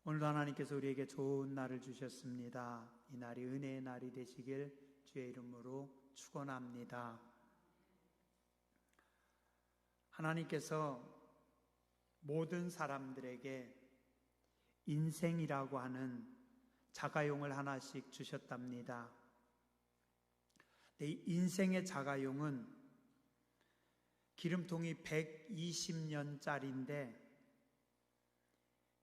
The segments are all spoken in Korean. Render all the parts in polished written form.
오늘도 하나님께서 우리에게 좋은 날을 주셨습니다. 이 날이 은혜의 날이 되시길 주의 이름으로 축원합니다. 하나님께서 모든 사람들에게 인생이라고 하는 자가용을 하나씩 주셨답니다. 이 인생의 자가용은 기름통이 120년짜리인데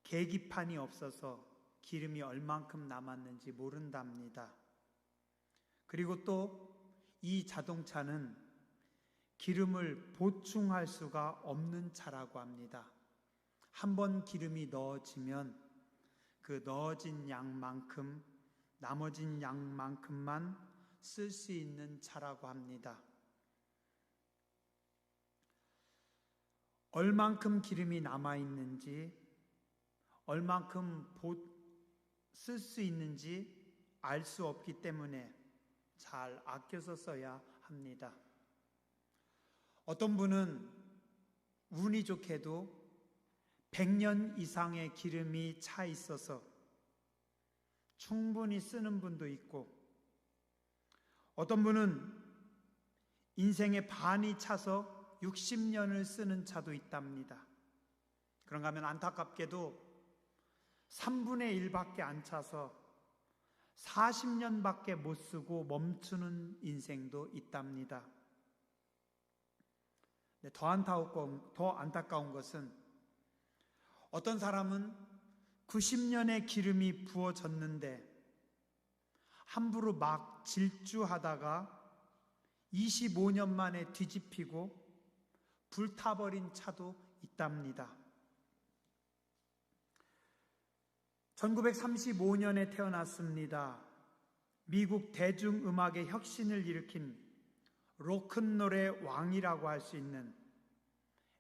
계기판이 없어서 기름이 얼만큼 남았는지 모른답니다. 그리고 또 이 자동차는 기름을 보충할 수가 없는 차라고 합니다. 한번 기름이 넣어지면 그 넣어진 양만큼, 나머진 양만큼만 쓸 수 있는 차라고 합니다. 얼만큼 기름이 남아있는지, 얼만큼 쓸 수 있는지 알 수 없기 때문에 잘 아껴서 써야 합니다. 어떤 분은 운이 좋게도 100년 이상의 기름이 차 있어서 충분히 쓰는 분도 있고, 어떤 분은 인생의 반이 차서 60년을 쓰는 차도 있답니다. 그런가 하면 안타깝게도 3분의 1밖에 안 차서 40년밖에 못 쓰고 멈추는 인생도 있답니다. 더 안타까운 것은 어떤 사람은 90년의 기름이 부어졌는데 함부로 막 질주하다가 25년 만에 뒤집히고 불타버린 차도 있답니다. 1935년에 태어났습니다. 미국 대중음악의 혁신을 일으킨 로큰롤의 왕이라고 할 수 있는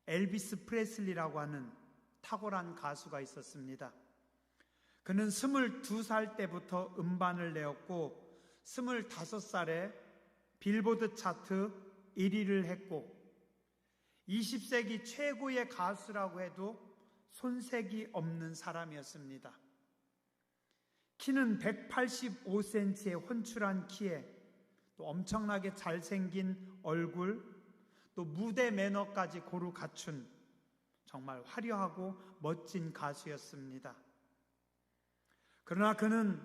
엘비스 프레슬리라고 하는 탁월한 가수가 있었습니다. 그는 22살 때부터 음반을 내었고 25살에 빌보드 차트 1위를 했고 20세기 최고의 가수라고 해도 손색이 없는 사람이었습니다. 키는 185cm의 훤칠한 키에 또 엄청나게 잘생긴 얼굴, 또 무대 매너까지 고루 갖춘 정말 화려하고 멋진 가수였습니다. 그러나 그는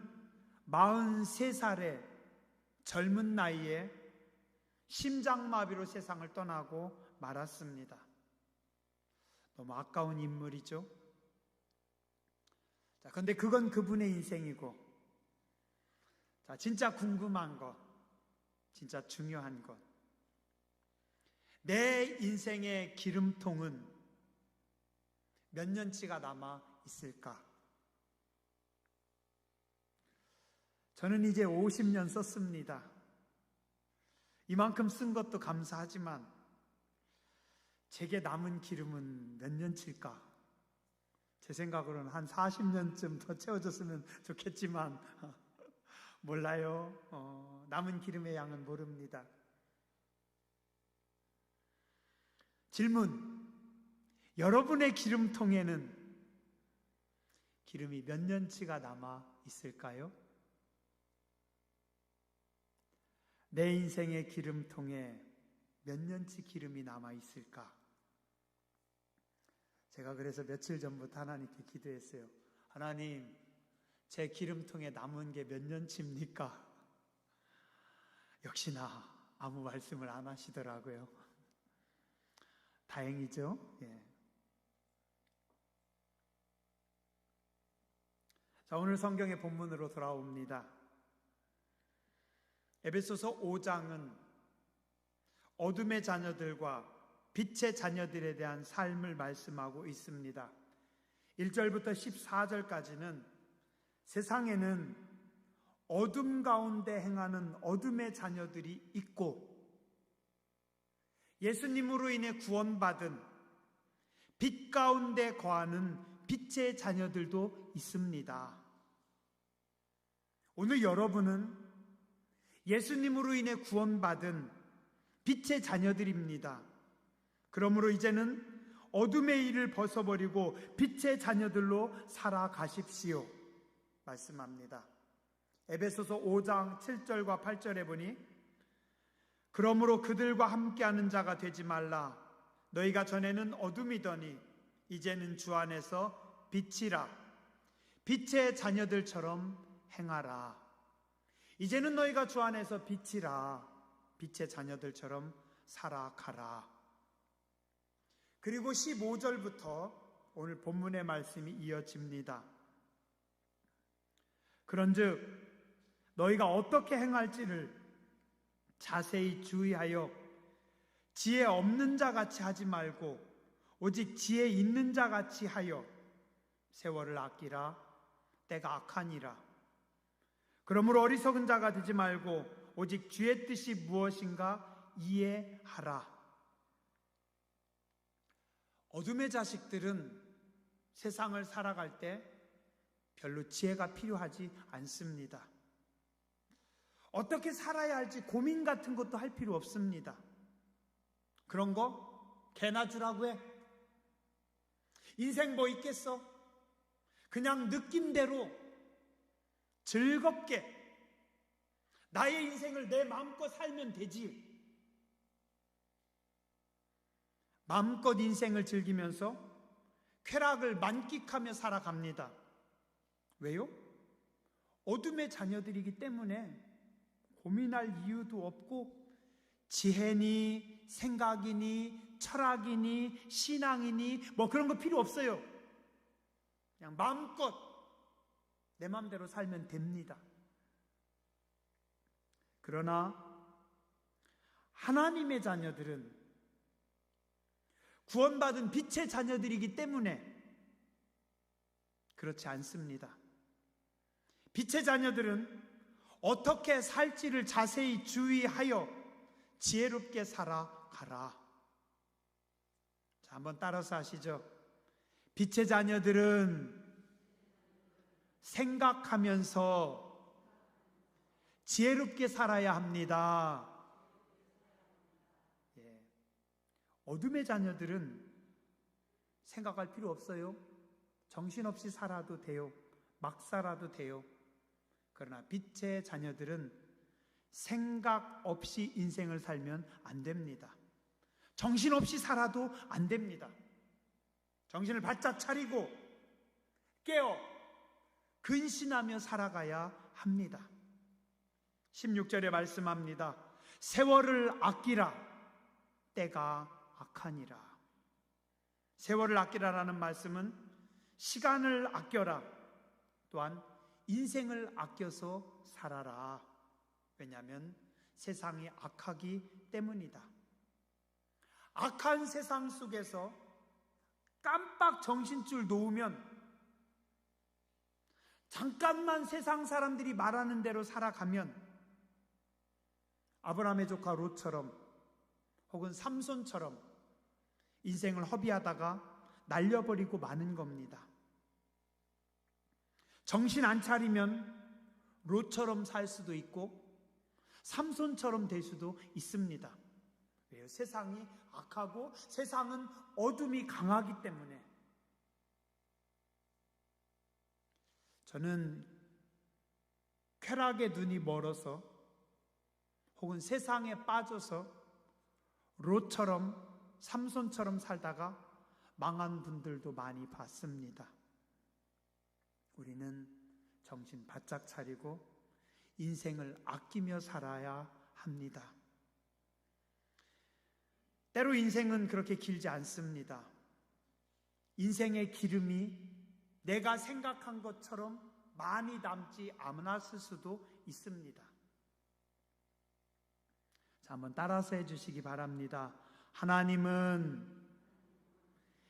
43살의 젊은 나이에 심장마비로 세상을 떠나고 말았습니다. 너무 아까운 인물이죠. 자, 근데 그건 그분의 인생이고, 자, 진짜 궁금한 것, 진짜 중요한 것. 내 인생의 기름통은 몇 년치가 남아 있을까? 저는 이제 50년 썼습니다. 이만큼 쓴 것도 감사하지만 제게 남은 기름은 몇 년치일까? 제 생각으로는 한 40년쯤 더 채워졌으면 좋겠지만 몰라요. 남은 기름의 양은 모릅니다. 질문: 여러분의 기름통에는 기름이 몇 년치가 남아 있을까요? 내 인생의 기름통에 몇 년치 기름이 남아 있을까? 제가 그래서 며칠 전부터 하나님께 기도했어요. 하나님, 제 기름통에 남은 게 몇 년치입니까? 역시나 아무 말씀을 안 하시더라고요. 다행이죠? 예. 자, 오늘 성경의 본문으로 돌아옵니다. 에베소서 5장은 어둠의 자녀들과 빛의 자녀들에 대한 삶을 말씀하고 있습니다. 1절부터 14절까지는 세상에는 어둠 가운데 행하는 어둠의 자녀들이 있고 예수님으로 인해 구원받은 빛 가운데 거하는 빛의 자녀들도 있습니다. 오늘 여러분은 예수님으로 인해 구원받은 빛의 자녀들입니다. 그러므로 이제는 어둠의 일을 벗어버리고 빛의 자녀들로 살아가십시오 말씀합니다. 에베소서 5장 7절과 8절에 보니 그러므로 그들과 함께하는 자가 되지 말라. 너희가 전에는 어둠이더니 이제는 주 안에서 빛이라. 빛의 자녀들처럼 행하라. 이제는 너희가 주 안에서 빛이라. 빛의 자녀들처럼 살아가라. 그리고 15절부터 오늘 본문의 말씀이 이어집니다. 그런즉 너희가 어떻게 행할지를 자세히 주의하여 지혜 없는 자 같이 하지 말고 오직 지혜 있는 자 같이 하여 세월을 아끼라. 때가 악하니라. 그러므로 어리석은 자가 되지 말고 오직 주의 뜻이 무엇인가 이해하라. 어둠의 자식들은 세상을 살아갈 때 별로 지혜가 필요하지 않습니다. 어떻게 살아야 할지 고민 같은 것도 할 필요 없습니다. 그런 거 개나 주라고 해. 인생 뭐 있겠어? 그냥 느낌대로 즐겁게 나의 인생을 내 마음껏 살면 되지. 마음껏 인생을 즐기면서 쾌락을 만끽하며 살아갑니다. 왜요? 어둠의 자녀들이기 때문에 고민할 이유도 없고 지혜니 생각이니 철학이니 신앙이니 뭐 그런 거 필요 없어요. 그냥 마음껏 내 마음대로 살면 됩니다. 그러나 하나님의 자녀들은 구원받은 빛의 자녀들이기 때문에 그렇지 않습니다. 빛의 자녀들은 어떻게 살지를 자세히 주의하여 지혜롭게 살아가라. 자, 한번 따라서 하시죠. 빛의 자녀들은 생각하면서 지혜롭게 살아야 합니다. 어둠의 자녀들은 생각할 필요 없어요. 정신없이 살아도 돼요. 막 살아도 돼요. 그러나 빛의 자녀들은 생각 없이 인생을 살면 안 됩니다. 정신없이 살아도 안 됩니다. 정신을 바짝 차리고 깨어 근신하며 살아가야 합니다. 16절에 말씀합니다. 세월을 아끼라. 때가 악하니라. 세월을 아끼라라는 말씀은 시간을 아껴라. 또한 인생을 아껴서 살아라. 왜냐하면 세상이 악하기 때문이다. 악한 세상 속에서 깜빡 정신줄 놓으면 잠깐만 세상 사람들이 말하는 대로 살아가면 아브라함의 조카 롯처럼 혹은 삼손처럼 인생을 허비하다가 날려버리고 마는 겁니다. 정신 안 차리면 롯처럼 살 수도 있고 삼손처럼 될 수도 있습니다. 왜요? 세상이 악하고 세상은 어둠이 강하기 때문에. 저는 쾌락의 눈이 멀어서 혹은 세상에 빠져서 롯처럼 삼손처럼 살다가 망한 분들도 많이 봤습니다. 우리는 정신 바짝 차리고 인생을 아끼며 살아야 합니다. 때로 인생은 그렇게 길지 않습니다. 인생의 기름이 내가 생각한 것처럼 많이 남지 않았을 수도 있습니다. 자, 한번 따라서 해주시기 바랍니다. 하나님은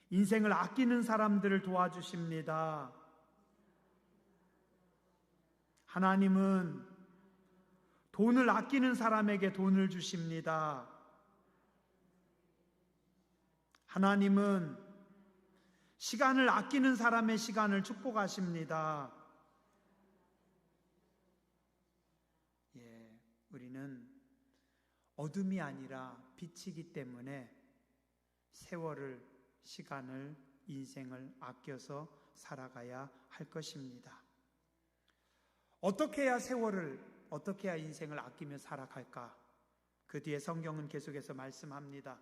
인생을 아끼는 사람들을 도와주십니다. 하나님은 돈을 아끼는 사람에게 돈을 주십니다. 하나님은 시간을 아끼는 사람의 시간을 축복하십니다. 우리는 어둠이 아니라 빛이기 때문에 세월을 시간을, 인생을 아껴서 살아가야 할 것입니다. 어떻게 해야 어떻게 해야 인생을 아끼며 살아갈까? 그 뒤에 성경은 계속해서 말씀합니다.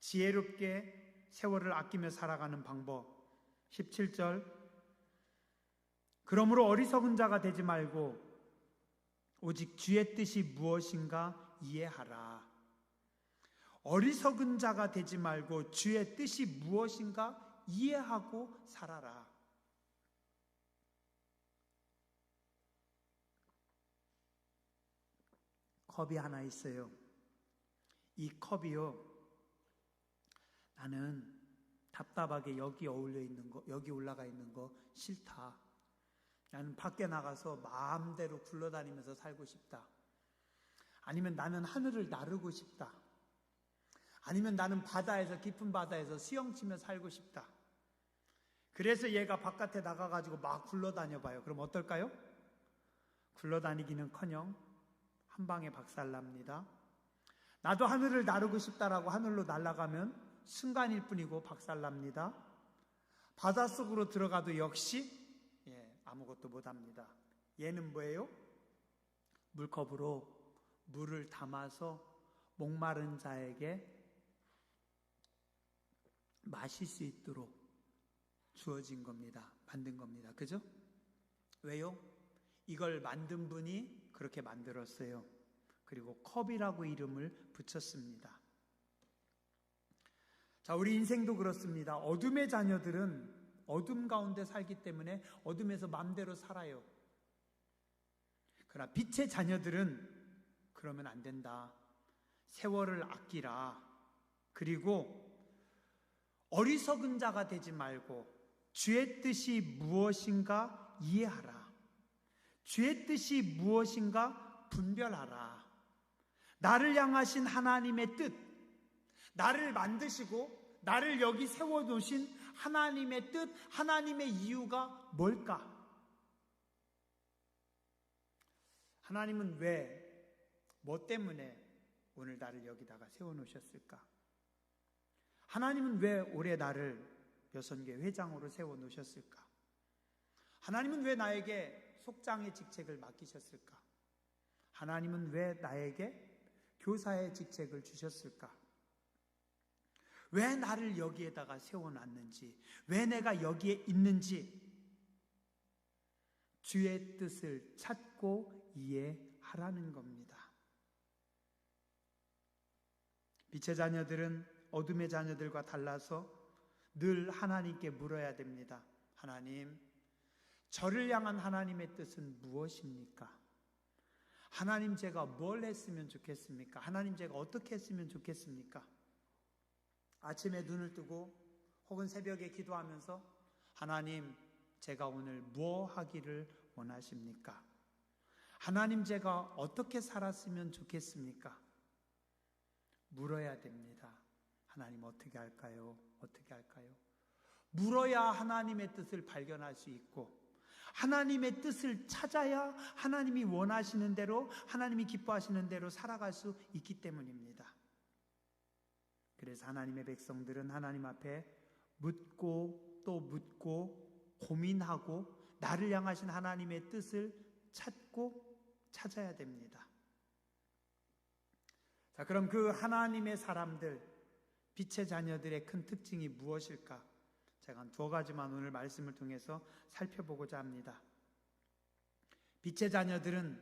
지혜롭게 세월을 아끼며 살아가는 방법. 17절, 그러므로 어리석은 자가 되지 말고 오직 주의 뜻이 무엇인가 이해하라. 어리석은 자가 되지 말고 주의 뜻이 무엇인가 이해하고 살아라. 컵이 하나 있어요. 이 컵이요, 나는 답답하게 여기 어울려 있는 거, 여기 올라가 있는 거 싫다. 나는 밖에 나가서 마음대로 굴러다니면서 살고 싶다. 아니면 나는 하늘을 나르고 싶다. 아니면 나는 바다에서, 깊은 바다에서 수영치며 살고 싶다. 그래서 얘가 바깥에 나가가지고 막 굴러다녀 봐요. 그럼 어떨까요? 굴러다니기는커녕 한 방에 박살납니다. 나도 하늘을 나르고 싶다라고 하늘로 날아가면 순간일 뿐이고 박살납니다. 바닷속으로 들어가도 역시 아무것도 못합니다. 얘는 뭐예요? 물컵으로 물을 담아서 목마른 자에게 마실 수 있도록 주어진 겁니다. 만든 겁니다. 그죠? 왜요? 이걸 만든 분이 그렇게 만들었어요. 그리고 컵이라고 이름을 붙였습니다. 자, 우리 인생도 그렇습니다. 어둠의 자녀들은 어둠 가운데 살기 때문에 어둠에서 마음대로 살아요. 그러나 빛의 자녀들은 그러면 안 된다. 세월을 아끼라. 그리고 어리석은 자가 되지 말고 주의 뜻이 무엇인가 이해하라. 주의 뜻이 무엇인가 분별하라. 나를 향하신 하나님의 뜻, 나를 만드시고 나를 여기 세워놓으신 하나님의 뜻, 하나님의 이유가 뭘까? 하나님은 뭐 때문에 오늘 나를 여기다가 세워놓으셨을까? 하나님은 왜 올해 나를 여선교 회장으로 세워놓으셨을까? 하나님은 왜 나에게 속장의 직책을 맡기셨을까? 하나님은 왜 나에게 교사의 직책을 주셨을까? 왜 나를 여기에다가 세워놨는지, 왜 내가 여기에 있는지 주의 뜻을 찾고 이해하라는 겁니다. 빛의 자녀들은 어둠의 자녀들과 달라서 늘 하나님께 물어야 됩니다. 하나님, 저를 향한 하나님의 뜻은 무엇입니까? 하나님, 제가 뭘 했으면 좋겠습니까? 하나님, 제가 어떻게 했으면 좋겠습니까? 아침에 눈을 뜨고 혹은 새벽에 기도하면서 하나님, 제가 오늘 뭐 하기를 원하십니까? 하나님, 제가 어떻게 살았으면 좋겠습니까? 물어야 됩니다. 하나님, 어떻게 할까요? 어떻게 할까요? 물어야 하나님의 뜻을 발견할 수 있고, 하나님의 뜻을 찾아야 하나님이 원하시는 대로, 하나님이 기뻐하시는 대로 살아갈 수 있기 때문입니다. 그래서 하나님의 백성들은 하나님 앞에 묻고 또 묻고 고민하고 나를 향하신 하나님의 뜻을 찾고 찾아야 됩니다. 자, 그럼 그 하나님의 사람들, 빛의 자녀들의 큰 특징이 무엇일까? 제가 한 2가지만 오늘 말씀을 통해서 살펴보고자 합니다. 빛의 자녀들은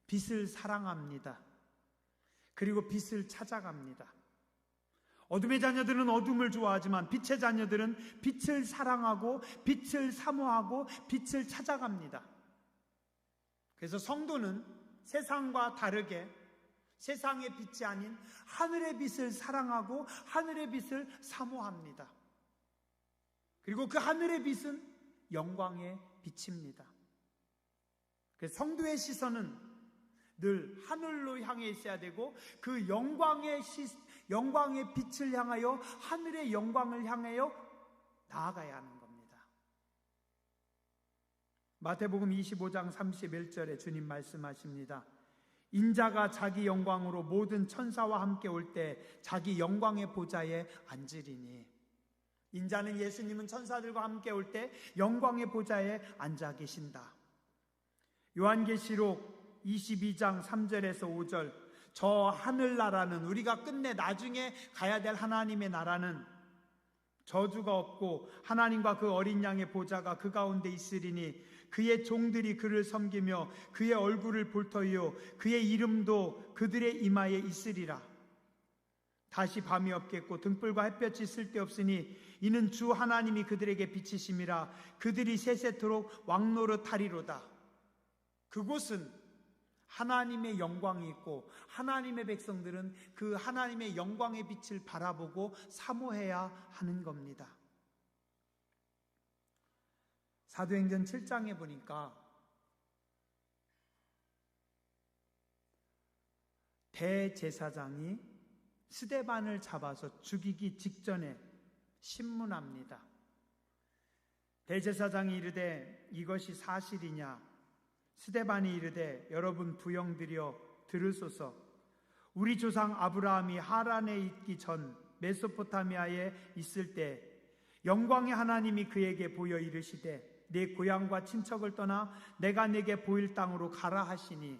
빛을 사랑합니다. 그리고 빛을 찾아갑니다. 어둠의 자녀들은 어둠을 좋아하지만 빛의 자녀들은 빛을 사랑하고 빛을 사모하고 빛을 찾아갑니다. 그래서 성도는 세상과 다르게 세상의 빛이 아닌 하늘의 빛을 사랑하고 하늘의 빛을 사모합니다. 그리고 그 하늘의 빛은 영광의 빛입니다. 그래서 성도의 시선은 늘 하늘로 향해 있어야 되고 그 영광의 빛을 향하여 하늘의 영광을 향하여 나아가야 하는 겁니다. 마태복음 25장 31절에 주님 말씀하십니다. 인자가 자기 영광으로 모든 천사와 함께 올 때 자기 영광의 보좌에 앉으리니. 인자는 예수님은 천사들과 함께 올 때 영광의 보좌에 앉아 계신다. 요한계시록 22장 3절에서 5절, 저 하늘나라는, 우리가 끝내 나중에 가야 될 하나님의 나라는 저주가 없고 하나님과 그 어린 양의 보좌가 그 가운데 있으리니 그의 종들이 그를 섬기며 그의 얼굴을 볼 터이요 그의 이름도 그들의 이마에 있으리라. 다시 밤이 없겠고 등불과 햇볕이 쓸데없으니 이는 주 하나님이 그들에게 비치심이라. 그들이 세세토록 왕노릇하리로다. 그곳은 하나님의 영광이 있고 하나님의 백성들은 그 하나님의 영광의 빛을 바라보고 사모해야 하는 겁니다. 사도행전 7장에 보니까 대제사장이 스데반을 잡아서 죽이기 직전에 신문합니다. 대제사장이 이르되 이것이 사실이냐? 스데반이 이르되 여러분 부영들이여 들으소서. 우리 조상 아브라함이 하란에 있기 전 메소포타미아에 있을 때 영광의 하나님이 그에게 보여 이르시되 내 고향과 친척을 떠나 내가 네게 보일 땅으로 가라 하시니.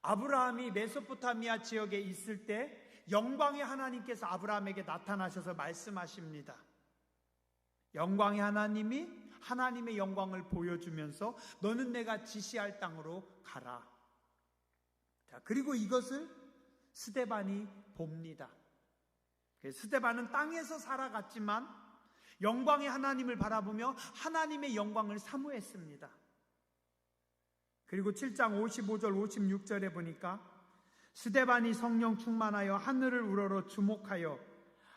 아브라함이 메소포타미아 지역에 있을 때 영광의 하나님께서 아브라함에게 나타나셔서 말씀하십니다. 영광의 하나님이 하나님의 영광을 보여주면서 너는 내가 지시할 땅으로 가라. 자, 그리고 이것을 스데반이 봅니다. 스데반은 땅에서 살아갔지만 영광의 하나님을 바라보며 하나님의 영광을 사모했습니다. 그리고 7장 55절 56절에 보니까 스데반이 성령 충만하여 하늘을 우러러 주목하여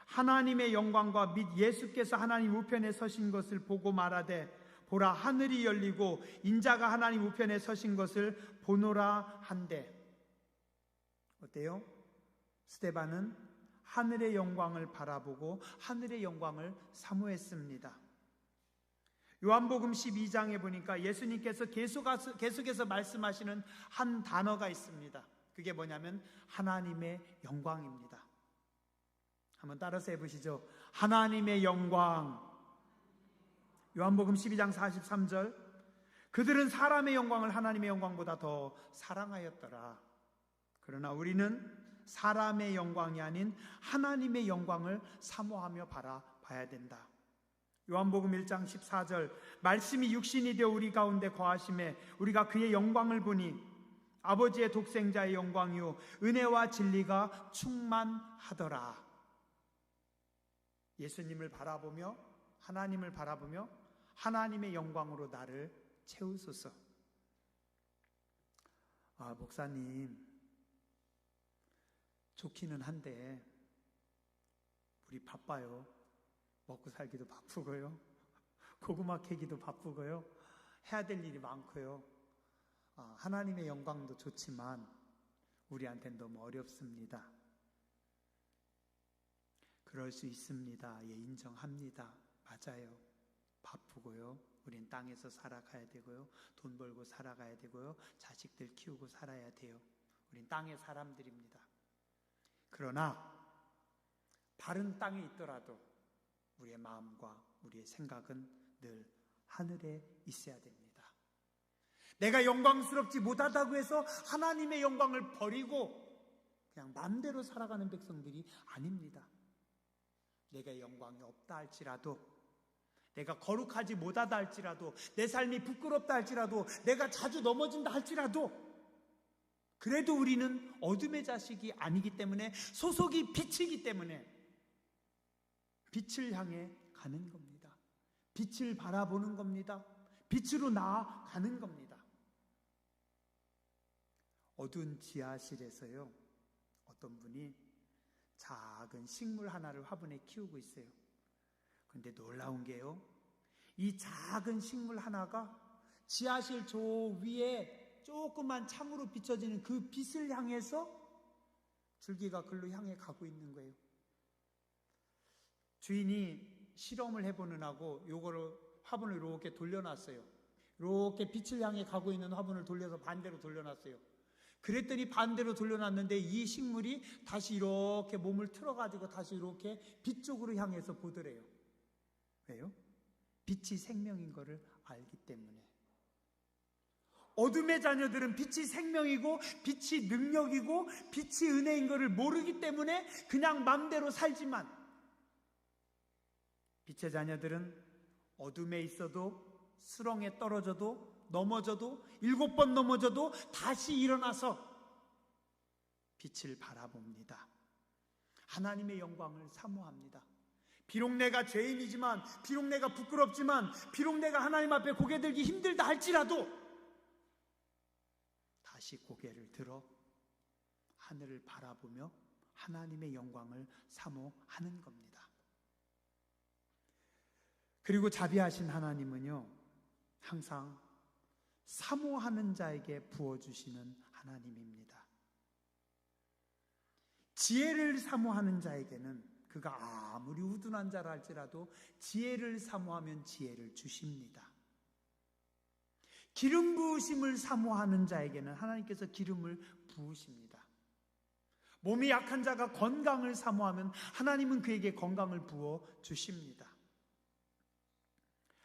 하나님의 영광과 및 예수께서 하나님 우편에 서신 것을 보고 말하되 보라 하늘이 열리고 인자가 하나님 우편에 서신 것을 보노라 한대. 어때요? 스데반은 하늘의 영광을 바라보고 하늘의 영광을 사모했습니다. 요한복음 12장에 보니까 예수님께서 계속해서 말씀하시는 한 단어가 있습니다. 그게 뭐냐면 하나님의 영광입니다. 한번 따라서 해보시죠. 하나님의 영광. 요한복음 12장 43절, 그들은 사람의 영광을 하나님의 영광보다 더 사랑하였더라. 그러나 우리는 사람의 영광이 아닌 하나님의 영광을 사모하며 바라봐야 된다. 요한복음 1장 14절, 말씀이 육신이 되어 우리 가운데 거하심에 우리가 그의 영광을 보니 아버지의 독생자의 영광이요 은혜와 진리가 충만하더라. 예수님을 바라보며 하나님을 바라보며 하나님의 영광으로 나를 채우소서. 목사님, 좋기는 한데 우리 바빠요. 먹고 살기도 바쁘고요. 고구마 캐기도 바쁘고요. 해야 될 일이 많고요. 하나님의 영광도 좋지만 우리한테는 너무 어렵습니다. 그럴 수 있습니다. 예, 인정합니다. 맞아요. 바쁘고요. 우린 땅에서 살아가야 되고요. 돈 벌고 살아가야 되고요. 자식들 키우고 살아야 돼요. 우린 땅의 사람들입니다. 그러나 바른 땅에 있더라도 우리의 마음과 우리의 생각은 늘 하늘에 있어야 됩니다. 내가 영광스럽지 못하다고 해서 하나님의 영광을 버리고 그냥 마음대로 살아가는 백성들이 아닙니다. 내가 영광이 없다 할지라도, 내가 거룩하지 못하다 할지라도, 내 삶이 부끄럽다 할지라도, 내가 자주 넘어진다 할지라도, 그래도 우리는 어둠의 자식이 아니기 때문에, 소속이 빛이기 때문에 빛을 향해 가는 겁니다. 빛을 바라보는 겁니다. 빛으로 나아가는 겁니다. 어두운 지하실에서요, 어떤 분이 작은 식물 하나를 화분에 키우고 있어요. 그런데 놀라운 게요, 이 작은 식물 하나가 지하실 저 위에 조그만 창으로 비춰지는 그 빛을 향해서 줄기가 글로 향해 가고 있는 거예요. 주인이 실험을 해보는 하고 요거를 화분을 이렇게 돌려놨어요. 이렇게 빛을 향해 가고 있는 화분을 돌려서 반대로 돌려놨어요. 그랬더니 반대로 돌려놨는데 이 식물이 다시 이렇게 몸을 틀어가지고 다시 이렇게 빛 쪽으로 향해서 보더래요. 왜요? 빛이 생명인 것을 알기 때문에. 어둠의 자녀들은 빛이 생명이고 빛이 능력이고 빛이 은혜인 것을 모르기 때문에 그냥 맘대로 살지만, 빛의 자녀들은 어둠에 있어도 수렁에 떨어져도 넘어져도 7번 넘어져도 다시 일어나서 빛을 바라봅니다. 하나님의 영광을 사모합니다. 비록 내가 죄인이지만, 비록 내가 부끄럽지만, 비록 내가 하나님 앞에 고개 들기 힘들다 할지라도 다시 고개를 들어 하늘을 바라보며 하나님의 영광을 사모하는 겁니다. 그리고 자비하신 하나님은요, 항상 사모하는 자에게 부어주시는 하나님입니다. 지혜를 사모하는 자에게는 그가 아무리 우둔한 자라 할지라도 지혜를 사모하면 지혜를 주십니다. 기름 부으심을 사모하는 자에게는 하나님께서 기름을 부으십니다. 몸이 약한 자가 건강을 사모하면 하나님은 그에게 건강을 부어 주십니다.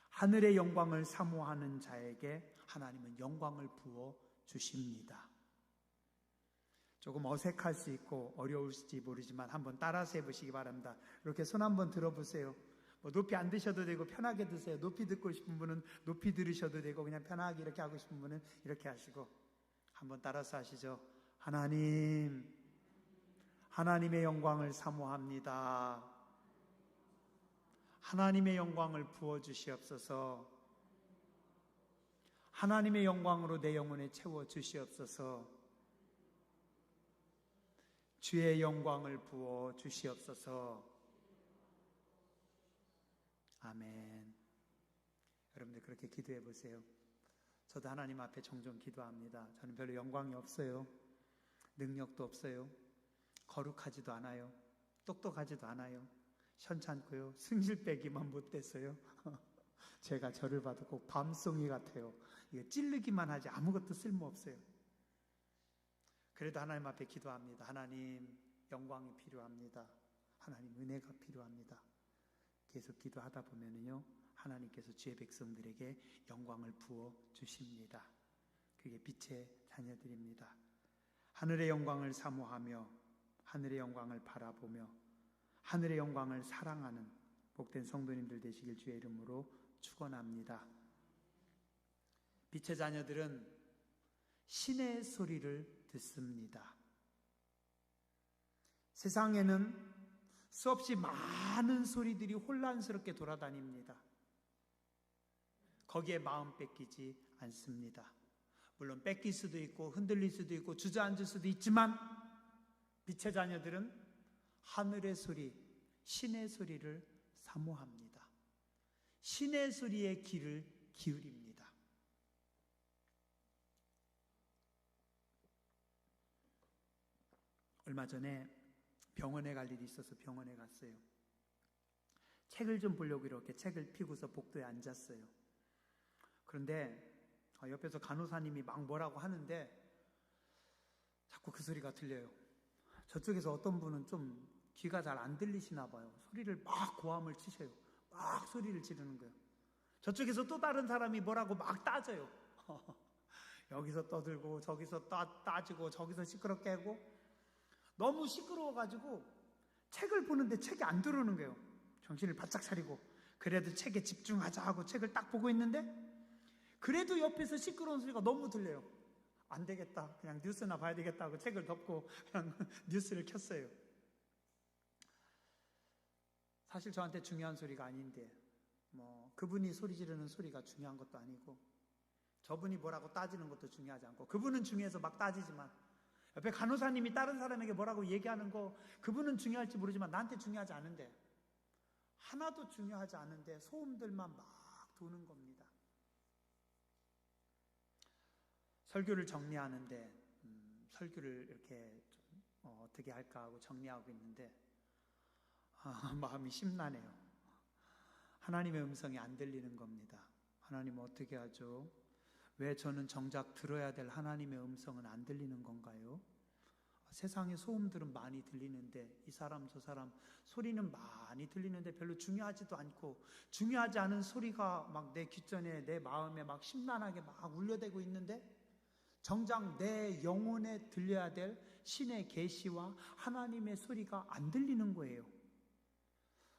하늘의 영광을 사모하는 자에게 하나님은 영광을 부어 주십니다. 조금 어색할 수 있고 어려울지 모르지만 한번 따라서 해보시기 바랍니다. 이렇게 손 한번 들어보세요. 높이 안 드셔도 되고 편하게 드세요. 높이 듣고 싶은 분은 높이 들으셔도 되고 그냥 편하게 이렇게 하고 싶은 분은 이렇게 하시고 한번 따라서 하시죠. 하나님, 하나님의 영광을 사모합니다. 하나님의 영광을 부어주시옵소서. 하나님의 영광으로 내 영혼에 채워주시옵소서. 주의 영광을 부어주시옵소서. 아멘. 여러분들 그렇게 기도해 보세요. 저도 하나님 앞에 종종 기도합니다. 저는 별로 영광이 없어요. 능력도 없어요. 거룩하지도 않아요. 똑똑하지도 않아요. 현찮고요. 승질빼기만 못됐어요. 제가 저를 봐도 꼭 밤송이 같아요. 이거 찌르기만 하지 아무것도 쓸모없어요. 그래도 하나님 앞에 기도합니다. 하나님, 영광이 필요합니다. 하나님, 은혜가 필요합니다. 계속 기도하다 보면은요, 하나님께서 주의 백성들에게 영광을 부어 주십니다. 그게 빛의 자녀들입니다. 하늘의 영광을 사모하며 하늘의 영광을 바라보며 하늘의 영광을 사랑하는 복된 성도님들 되시길 주의 이름으로 축원합니다. 빛의 자녀들은 신의 소리를 듣습니다. 세상에는 수없이 많은 소리들이 혼란스럽게 돌아다닙니다. 거기에 마음 뺏기지 않습니다. 물론 뺏길 수도 있고 흔들릴 수도 있고 주저앉을 수도 있지만 빛의 자녀들은 하늘의 소리, 신의 소리를 사모합니다. 신의 소리에 귀를 기울입니다. 얼마 전에 병원에 갈 일이 있어서 병원에 갔어요. 책을 좀 보려고 이렇게 책을 펴고서 복도에 앉았어요. 그런데 옆에서 간호사님이 막 뭐라고 하는데 자꾸 그 소리가 들려요. 저쪽에서 어떤 분은 좀 귀가 잘 안 들리시나 봐요. 소리를 막 고함을 치셔요. 막 소리를 지르는 거예요. 저쪽에서 또 다른 사람이 뭐라고 막 따져요. 여기서 떠들고 저기서 따지고 저기서 시끄럽게 하고 너무 시끄러워가지고 책을 보는데 책이 안 들어오는 거예요. 정신을 바짝 차리고 그래도 책에 집중하자 하고 책을 딱 보고 있는데 그래도 옆에서 시끄러운 소리가 너무 들려요. 안 되겠다. 그냥 뉴스나 봐야 되겠다 하고 책을 덮고 그냥 뉴스를 켰어요. 사실 저한테 중요한 소리가 아닌데 그분이 소리 지르는 소리가 중요한 것도 아니고 저분이 뭐라고 따지는 것도 중요하지 않고 그분은 중요해서 막 따지지만 옆에 간호사님이 다른 사람에게 뭐라고 얘기하는 거 그분은 중요할지 모르지만 나한테 중요하지 않은데 하나도 중요하지 않은데 소음들만 막 도는 겁니다. 설교를 정리하는데 설교를 이렇게 좀 어떻게 할까 하고 정리하고 있는데 마음이 심란해요. 하나님의 음성이 안 들리는 겁니다. 하나님 어떻게 하죠? 왜 저는 정작 들어야 될 하나님의 음성은 안 들리는 건가요? 세상의 소음들은 많이 들리는데 이 사람 저 사람 소리는 많이 들리는데 별로 중요하지도 않고, 중요하지 않은 소리가 막 내 귓전에 내 마음에 막 심란하게 막 울려대고 있는데 정작 내 영혼에 들려야 될 신의 계시와 하나님의 소리가 안 들리는 거예요.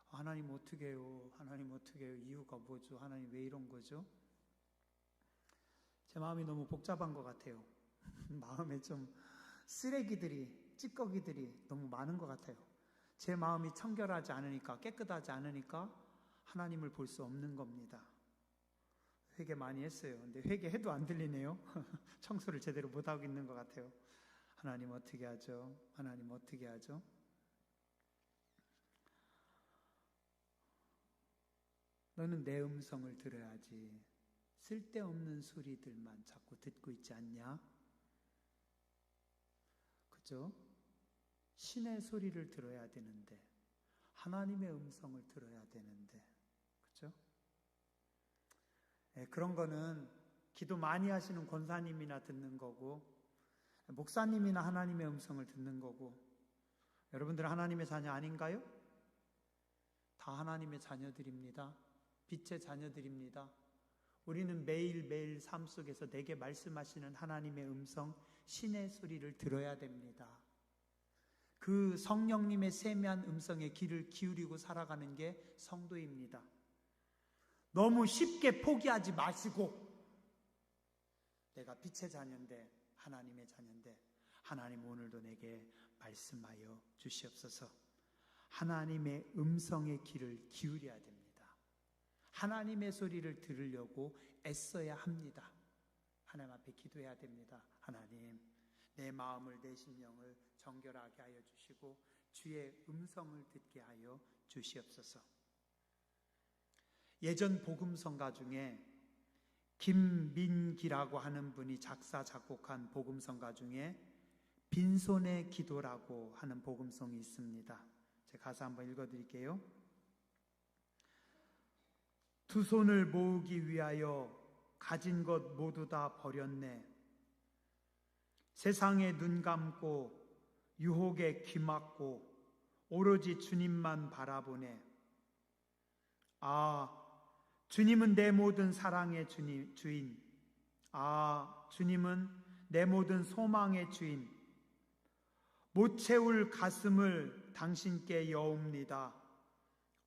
하나님 어떻게 해요? 하나님 어떻게 해요? 이유가 뭐죠? 하나님 왜 이런 거죠? 제 마음이 너무 복잡한 것 같아요. 마음에 좀 쓰레기들이, 찌꺼기들이 너무 많은 것 같아요. 제 마음이 청결하지 않으니까, 깨끗하지 않으니까 하나님을 볼 수 없는 겁니다. 회개 많이 했어요. 근데 회개해도 안 들리네요. 청소를 제대로 못하고 있는 것 같아요. 하나님 어떻게 하죠? 하나님 어떻게 하죠? 너는 내 음성을 들어야지. 쓸데없는 소리들만 자꾸 듣고 있지 않냐? 그죠? 신의 소리를 들어야 되는데, 하나님의 음성을 들어야 되는데, 그죠? 그런 거는 기도 많이 하시는 권사님이나 듣는 거고, 목사님이나 하나님의 음성을 듣는 거고, 여러분들은 하나님의 자녀 아닌가요? 다 하나님의 자녀들입니다. 빛의 자녀들입니다. 우리는 매일매일 삶 속에서 내게 말씀하시는 하나님의 음성, 신의 소리를 들어야 됩니다. 그 성령님의 세미한 음성에 귀를 기울이고 살아가는 게 성도입니다. 너무 쉽게 포기하지 마시고, 내가 빛의 자녀인데, 하나님의 자녀인데, 하나님 오늘도 내게 말씀하여 주시옵소서. 하나님의 음성의 귀를 기울여야 됩니다. 하나님의 소리를 들으려고 애써야 합니다. 하나님 앞에 기도해야 됩니다. 하나님, 내 마음을, 내 심령을 정결하게 하여 주시고 주의 음성을 듣게 하여 주시옵소서. 예전 복음성가 중에 김민기라고 하는 분이 작사 작곡한 복음성가 중에 빈손의 기도라고 하는 복음성이 있습니다. 제가 가사 한번 읽어드릴게요. 두 손을 모으기 위하여 가진 것 모두 다 버렸네. 세상에 눈 감고 유혹에 귀 막고 오로지 주님만 바라보네. 아, 주님은 내 모든 사랑의 주인. 아, 주님은 내 모든 소망의 주인. 못 채울 가슴을 당신께 여옵니다.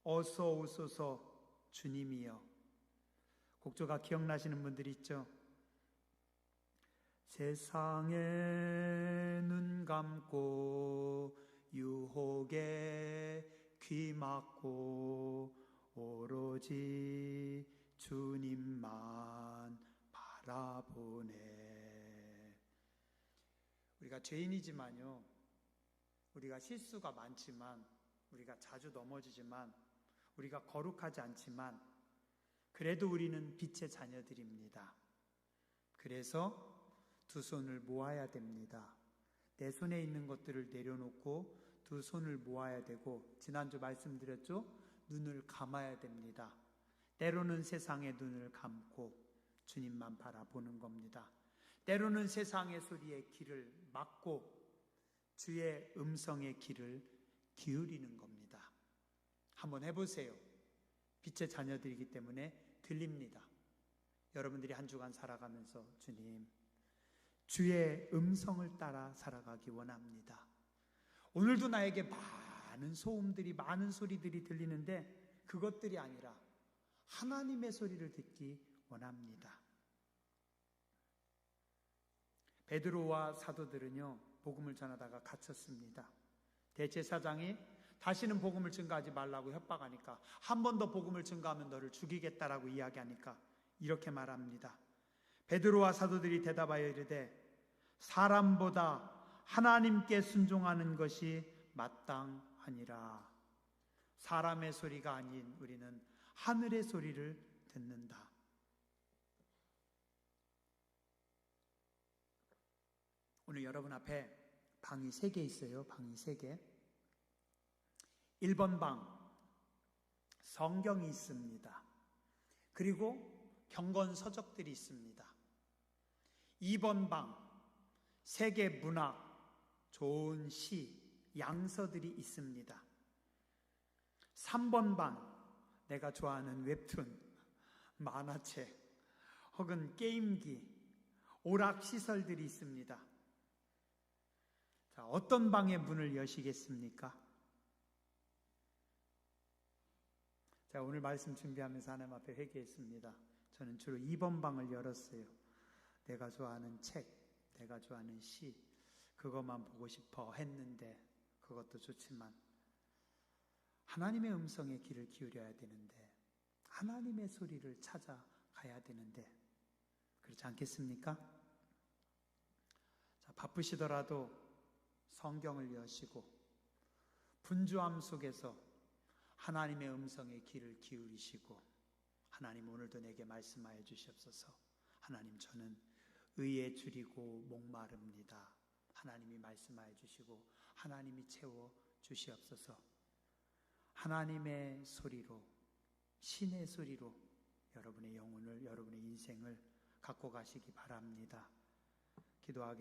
어서 오소서 주님이여. 곡조가 기억나시는 분들 있죠? 세상에 눈 감고 유혹에 귀 막고 오로지 주님만 바라보네. 우리가 죄인이지만요, 우리가 실수가 많지만, 우리가 자주 넘어지지만, 우리가 거룩하지 않지만, 그래도 우리는 빛의 자녀들입니다. 그래서 두 손을 모아야 됩니다. 내 손에 있는 것들을 내려놓고 두 손을 모아야 되고, 지난주 말씀드렸죠? 눈을 감아야 됩니다. 때로는 세상의 눈을 감고 주님만 바라보는 겁니다. 때로는 세상의 소리에 귀를 막고 주의 음성의 귀를 기울이는 겁니다. 한번 해보세요. 빛의 자녀들이기 때문에 들립니다. 여러분들이 한 주간 살아가면서 주님, 주의 음성을 따라 살아가기 원합니다. 오늘도 나에게 많은 소음들이, 많은 소리들이 들리는데 그것들이 아니라 하나님의 소리를 듣기 원합니다. 베드로와 사도들은요, 복음을 전하다가 갇혔습니다. 대제사장이 다시는 복음을 증거하지 말라고 협박하니까, 한 번 더 복음을 증거하면 너를 죽이겠다라고 이야기하니까 이렇게 말합니다. 베드로와 사도들이 대답하여 이르되 사람보다 하나님께 순종하는 것이 마땅하니라. 사람의 소리가 아닌 우리는 하늘의 소리를 듣는다. 오늘 여러분 앞에 방이 3개 있어요. 방이 3개. 1번 방, 성경이 있습니다. 그리고 경건 서적들이 있습니다. 2번 방, 세계 문학, 좋은 시, 양서들이 있습니다. 3번 방, 내가 좋아하는 웹툰, 만화책, 혹은 게임기, 오락시설들이 있습니다. 자, 어떤 방의 문을 여시겠습니까? 제가 오늘 말씀 준비하면서 하나님 앞에 회개했습니다. 저는 주로 2번 방을 열었어요. 내가 좋아하는 책, 내가 좋아하는 시, 그것만 보고 싶어 했는데, 그것도 좋지만 하나님의 음성에 귀를 기울여야 되는데, 하나님의 소리를 찾아가야 되는데, 그렇지 않겠습니까? 자, 바쁘시더라도 성경을 여시고 분주함 속에서 하나님의 음성에 귀를 기울이시고, 하나님 오늘도 내게 말씀하여 주시옵소서. 하나님, 저는 의에 줄이고 목마릅니다. 하나님이 말씀하여 주시고 하나님이 채워 주시옵소서. 하나님의 소리로, 신의 소리로 여러분의 영혼을, 여러분의 인생을 갖고 가시기 바랍니다. 기도하겠습니다.